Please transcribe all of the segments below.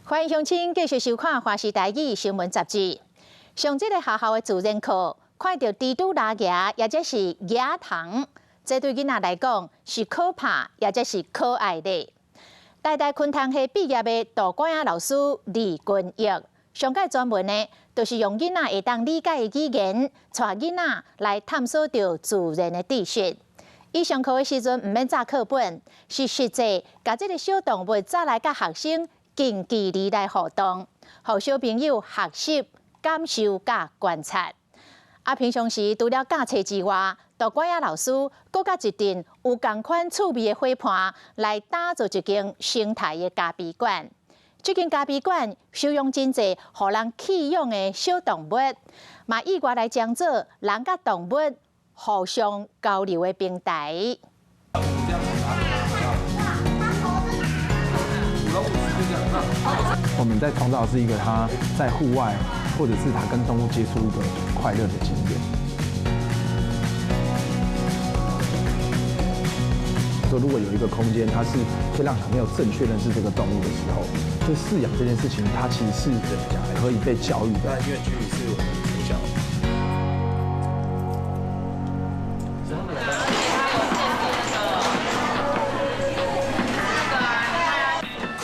欢迎乡亲继续收看《华视台语新闻杂志》。上这个学校的自然课，看到蜘蛛拉牙，也即是牙糖，这对囡仔来讲是可怕，也即是可爱的。台大昆塘系毕业的杜管雅老师李君玉，上届专门呢，就是用囡仔会当理解的语言，带囡仔来探索到自然的知识。伊上课的时阵，唔免查课本，是实际甲这个小动物早来甲学生近距离来互动，互小朋友学习、感受、甲观察。平常时除了教册之外，杜管雅老师搁甲一阵有同款趣味的花盘来打造一间生态的咖啡馆。这间咖啡馆收容真济互人弃养的小动物，嘛意外来将做人甲动物互相交流的平台。我们在创造的是一个他在户外，或者是他跟动物接触一个快乐的经验。说如果有一个空间，它是可以让小朋友正确认识这个动物的时候，就饲养这件事情，它其实是可以被教育的。但因为距离是很小。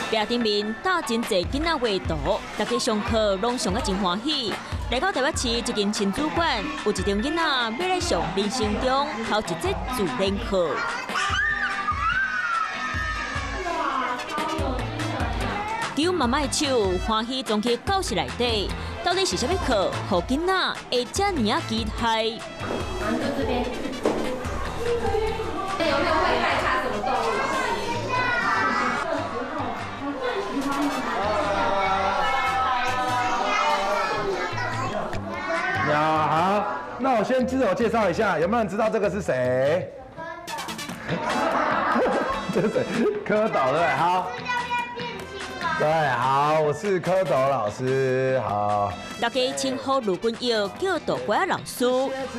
壁顶面搭真济囡仔画图，大家上课拢上啊真欢喜。来到台北市一间亲子馆，有一场囡仔要来上人生中头一节自然课。揪妈妈的手，欢喜装去教室内底，到底是啥物课？互囡仔会遮尔啊期待？这边有没有会害怕什么动物？好，那我先自我介绍一下，有没有人知道这个是谁？这是谁？蝌蚪对，好。对，好，我是蝌蚪老师，好。大家称呼卢君玉叫杜管雅老师，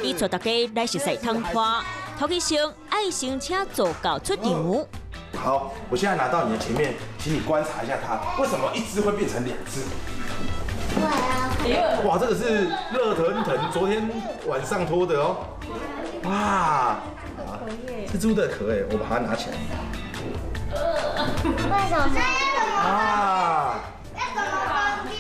伊带大家来熟悉汤花。头起先爱心请助教出场。好，我现在拿到你的前面，请你观察一下它，为什么一只会变成2只？哇，这个是热腾腾，昨天晚上脱的哦。哇，是猪的壳哎，我把它拿起来。为什么？啊！要怎么分辨？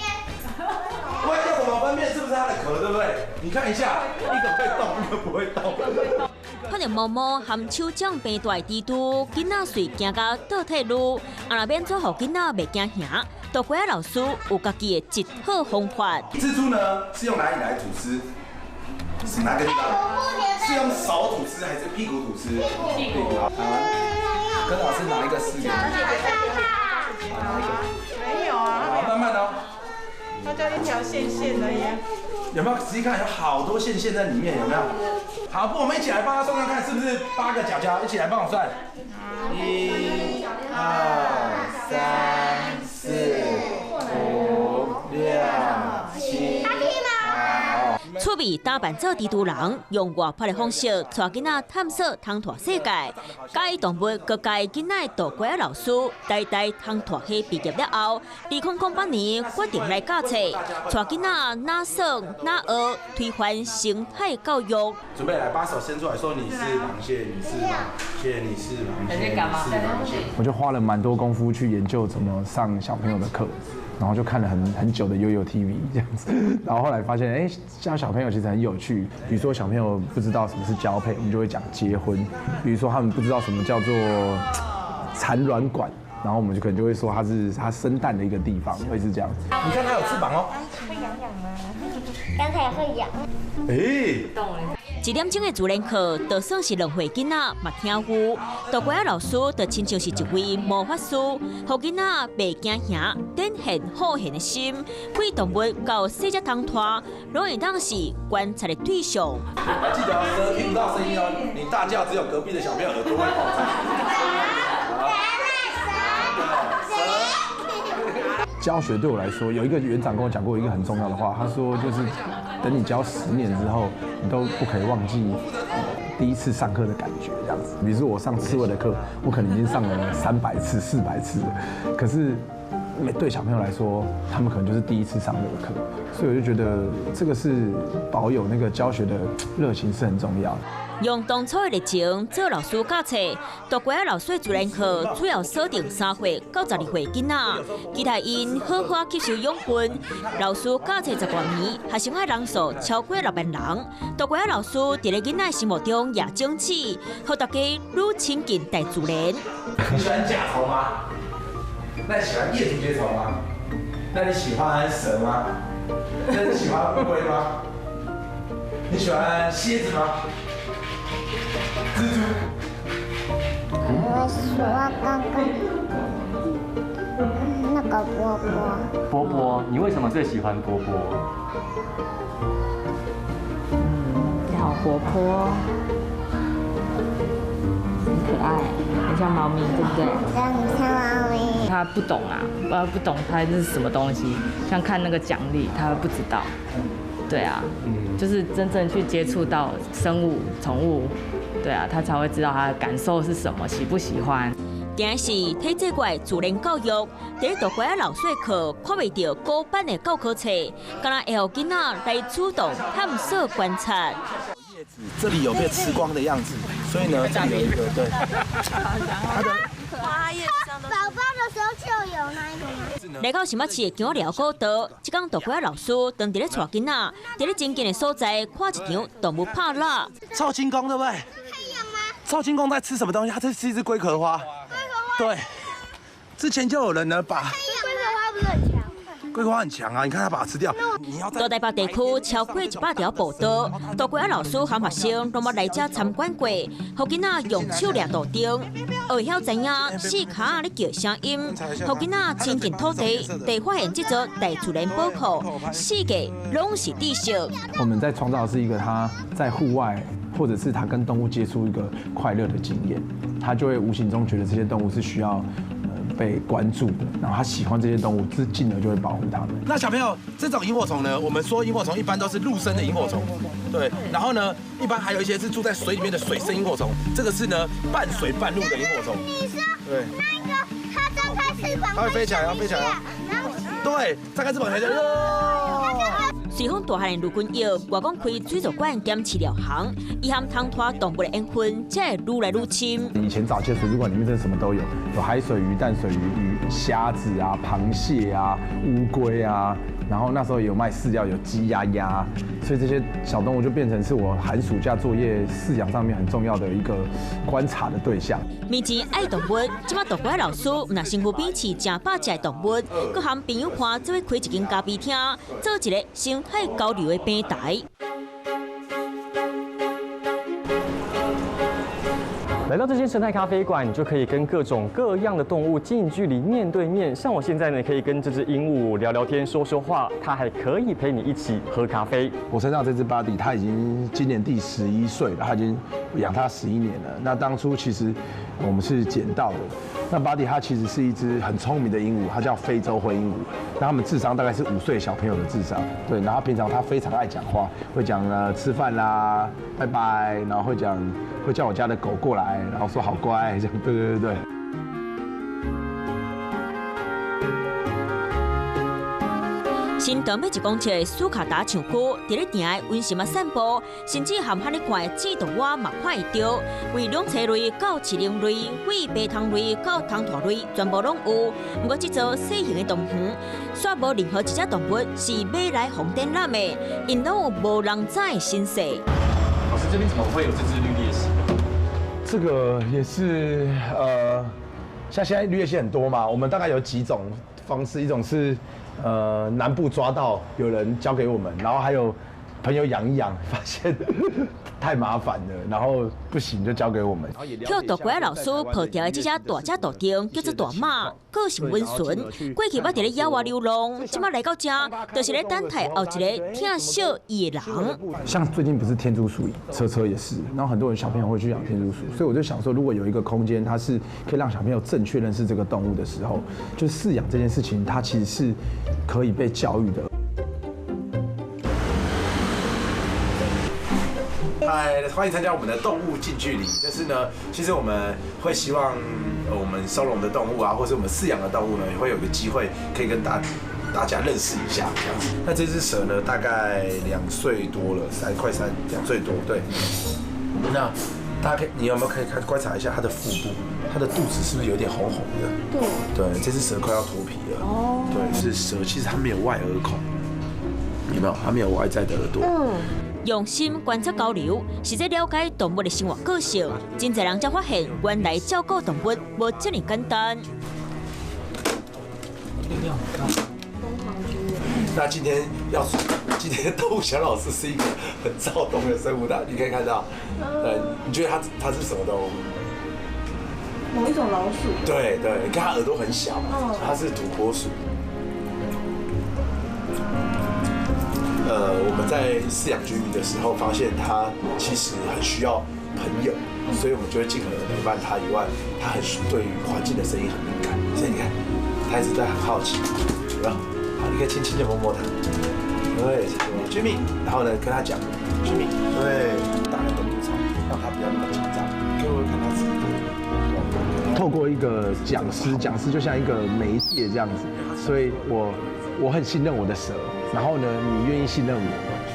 喂，要怎么分辨是不是它的壳，对不对？你看一下，一个会动，一个不会动。看到毛毛含手掌变大蜘蛛，囡仔随行到倒退路，那边做好囡仔袂惊吓。杜管雅老师有家己的一套方法。蜘蛛呢是用哪里来吐丝？是哪个地方？是用手吐丝还是屁股吐丝？屁股。好，跟老师拿一个试给你。没有啊。好，慢慢哦。它就一条线线的耶。有没有仔细看？有好多线线在里面，有没有？好，不，我们一起来帮他算算看，是不是8个角角？一起来帮我算。1、2、3、4、5、6、7。趣味打扮做蜘蛛人，用活泼的方式带囡仔探索通拓世界。介意动物，各界囡仔杜管雅老师，代代通拓系毕业了后，2008年决定来教册，带囡仔哪说哪学，推翻生态教育。准备来，把手伸出来，说你是螃蟹，你是螃蟹，你是螃蟹，你是螃蟹。我就花了蛮多功夫去研究怎么上小朋友的课，然后就看了很久的悠悠 TV 这样子，然后后来发现，哎，教小朋友其实很有趣。比如说小朋友不知道什么是交配，我们就会讲结婚；比如说他们不知道什么叫做产卵管，然后我们就可能就会说它是它生蛋的一个地方，会是这样。你看它有翅膀哦。会痒痒吗？刚才也会痒。1点钟的自然课，就算是2岁囡仔嘛听有。杜管雅老师就亲像是一位魔法师，让囡仔袂惊吓，展现好闲的心。对动物到细只通拖，拢会当是观察的对象。记得哦，听不到声音哦，你大叫只有隔壁的小朋友耳朵会爆炸。教学对我来说，有一个园长跟我讲过一个很重要的话，他说就是等你教10年之后，你都不可以忘记第一次上课的感觉，这样子。比如说我上刺猬的课，我可能已经上了300次、400次了，可是对小朋友来说，他们可能就是第一次上这个课，所以我就觉得这个是保有那个教学的热情是很重要的。用当初的热情做老师教册，大乖仔老师自然课主要锁定3岁到12岁囡仔，期待因好好吸收养分。老师教册10多年，学生的人数超过6万人。大乖仔老师伫咧囡仔心目中也争取，让大家愈亲近大自然。你喜欢甲虫吗？那你喜欢叶竹节虫吗？那你喜欢蛇吗？那你喜欢乌龟吗？你喜欢蝎子吗？蜘蛛。我喜欢刚刚那个波波。波波，你为什么最喜欢波波？好活泼，很可爱，很像猫咪，对不对？很像猫咪。他不懂啊，不懂它是什么东西，像看那个奖励，他会不知道。对啊，就是真正去接触到生物、宠物，对啊，他才会知道他的感受是什么，喜不喜欢。今日是体制外自然教育，伫大乖仔老师的课看袂到高版的教科册，敢若会让囡仔来主动探索观察。这里有被吃光的样子，所以呢，这里有一个对，它的花叶上的。宝宝的时候就有那一种吗？来到新北市的姜寮古道，这间大乖仔老师当伫咧带囡仔，伫咧真近的所在看一场动物拍蜡。臭金公对不对？太阳吗？臭金公在吃什么东西？它在吃一只龟壳花。对，之前就有人呢把。龟壳花不是很强？龟壳花很强啊，你看它把它吃掉。你要大台北地区超过100条步道，大乖仔老师和学生拢捌来这参观过，互囡仔用手抓路灯，会晓知影4脚咧叫声音，互囡仔亲近土地，得发现这座大自然宝库，世界拢是地球。我们在创造的是一个他在户外，或者是他跟动物接触一个快乐的经验，他就会无形中觉得这些动物是需要被关注的，然后他喜欢这些动物，进而就会保护它们。那小朋友，这种萤火虫呢，我们说萤火虫一般都是陆生的萤火虫，对，然后呢，一般还有一些是住在水里面的水生萤火虫，这个是呢半水半陆的萤火虫。你说对，那个它张开翅膀，它会飞起来，飞起来。对，张开翅膀才叫。随风大汉的陆军药，外公开水族馆兼饲料行，伊含通拖动物的缘分，才会愈来愈深。以前早期的水族馆里面真的什么都有，有海水鱼、淡水鱼、虾子啊、螃蟹啊、乌龟啊，然后那时候也有卖饲料，有鸡鸭鸭，所以这些小动物就变成是我寒暑假作业饲养上面很重要的一个观察的对象。面前爱动物，即马大乖老师若身躯边饲正百只的动物，佮含朋友伴做伙开一间咖啡厅，做一个生态交流的平台。来到这间生态咖啡馆，你就可以跟各种各样的动物近距离面对面。像我现在呢，可以跟这只鹦鹉聊聊天、说说话，它还可以陪你一起喝咖啡。我身上这只巴迪，它已经今年第11岁了，它已经养它11年了。那当初其实我们是捡到的。那巴迪它其实是一只很聪明的鹦鹉，它叫非洲灰鹦鹉。那它们智商大概是5岁小朋友的智商。对，然后平常它非常爱讲话，会讲吃饭啦、拜拜，然后会叫我家的狗过来，然后说好乖，这样对。新塘尾1公尺的苏卡达场区，伫咧店的温馨啊散步，甚至含哈咧看的自动蛙嘛看会到，为两栖类到饲灵类，为白汤类到汤拖类，全部拢有。不过这座小型的动物园，煞无任何一只动物是买来红展览的，因拢有无人知的身世。老师，这边怎么会有这只绿鬣蜥？这个也是像现在绿鬣蜥很多嘛，我们大概有几种方式，一种是南部抓到有人交给我们，然后还有朋友养一养，发现太麻烦了，然后不行就交给我们。叫大乖老师抱掉的这只大大丁叫做大马，个性温顺。过去捌伫咧野外流浪，即马来到这，就是咧等待后一个疼惜伊的人。像最近不是天竺鼠，车也是，然后很多人小朋友会去养天竺鼠，所以我就想说，如果有一个空间，它是可以让小朋友正确认识这个动物的时候，就饲养这件事情，它其实是可以被教育的。来欢迎参加我们的动物近距离。就是呢，其实我们会希望我们收容的动物啊，或是我们饲养的动物呢，也会有个机会可以跟大家认识一下这样子。那这只蛇呢，大概2岁多了，快3，2岁多，对。那大家你有没有可以观察一下它的腹部，它的肚子是不是有点红红的？对，这只蛇快要脱皮了。哦，对，是蛇，其实它没有外耳孔，有没有？它没有外在的耳朵。用心观察交流，是在了解动物的生活个性。真侪人才发现，原来照顾动物无这么简单。那今天动物小老师是一个很躁动的生物的，你可以看到，你觉得它是什么动物？某一种老鼠。对，你看它耳朵很小，它是土拨鼠。我们在饲养居民的时候，发现它其实很需要朋友，所以我们就会尽可能陪伴它以外，它很对于环境的声音很敏感。所以你看，它一直在很好奇，有没有？好，你可以轻轻的摸摸它，对，居民，然后呢跟它讲，居民，对，打2个肚肠，让它不要那么紧张。给我看它吃。透过一个讲师就像一个媒介这样子，所以我很信任我的蛇。然后呢，你愿意信任我，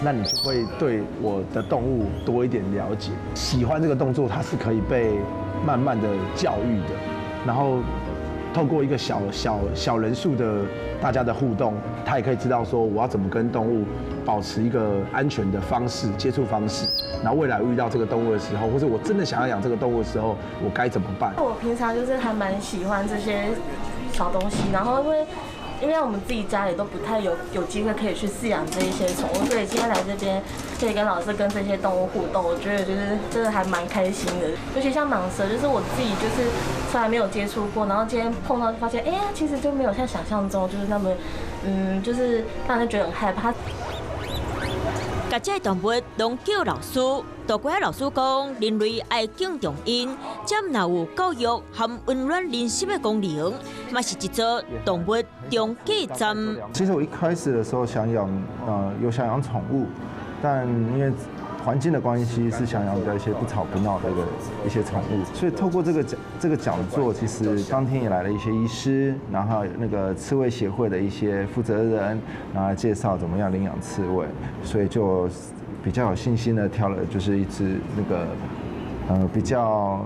那你就会对我的动物多一点了解。喜欢这个动作，它是可以被慢慢的教育的。然后透过一个小人数的大家的互动，他也可以知道说我要怎么跟动物保持一个安全的方式、接触方式。然后未来遇到这个动物的时候，或者我真的想要养这个动物的时候，我该怎么办？我平常就是还蛮喜欢这些小东西，然后因为我们自己家里都不太有机会可以去饲养这一些宠物，所以今天来这边可以跟老师跟这些动物互动，我觉得就是真的还蛮开心的。尤其像蟒蛇，就是我自己就是从来没有接触过，然后今天碰到就发现，其实就没有像想象中就是那么，就是让人觉得很害怕。甲这些动物拢叫老师，大几个老师讲，人类爱敬重因，这若有教育和温暖人心的功能，嘛是一座动物中继站。其实我一开始的时候想养宠物，但因为环境的关系是想养比较一些不吵不闹的一些宠物，所以透过这个讲座，其实当天也来了一些医师，然后那个刺猬协会的一些负责人，然后来介绍怎么样领养刺猬，所以就比较有信心的挑了就是一只那个比较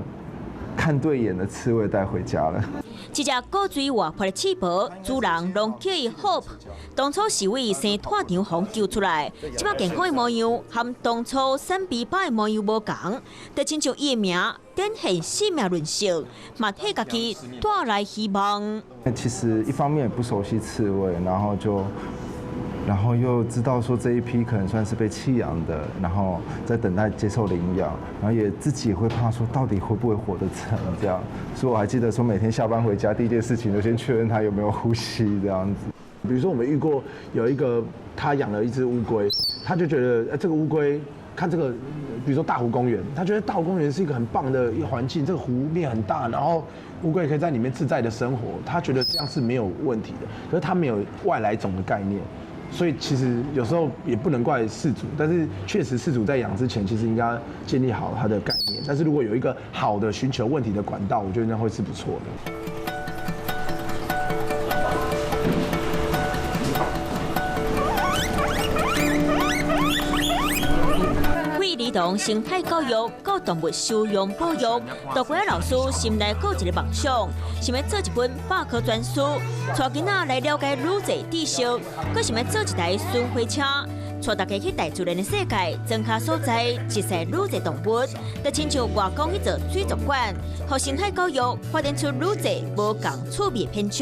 看对眼的刺猬带回家了。这只古锥活泼的刺婆，主人拢叫伊 Hope。当初是为生炭场红救出来，即摆健康的模样，和当初闪鼻巴的模样无同，就亲像伊的名展现生命韧性，嘛替家己带来希望。其实一方面也不熟悉刺猬，然后又知道说这一批可能算是被弃养的，然后在等待接受领养，然后也自己也会怕说到底会不会活得成这样，所以我还记得说每天下班回家第一件事情就先确认他有没有呼吸这样子。比如说我们遇过有一个他养了一只乌龟，他就觉得这个乌龟看这个，比如说大湖公园，他觉得大湖公园是一个很棒的一个环境，这个湖面很大，然后乌龟可以在里面自在的生活，他觉得这样是没有问题的，可是他没有外来种的概念。所以其实有时候也不能怪饲主，但是确实饲主在养之前，其实应该建立好他的概念。但是如果有一个好的寻求问题的管道，我觉得那会是不错的。儿童生态教育、到动物收容保育，大几个老师心内有一个梦想，想要做一本百科全书，带囡仔来了解愈侪知识，佮想要做一台巡回车，带大家去大自然的世界、庄脚所在，认识愈侪动物，就亲像外公去做水族馆，互生态教育发展出愈侪无共趣味的篇章。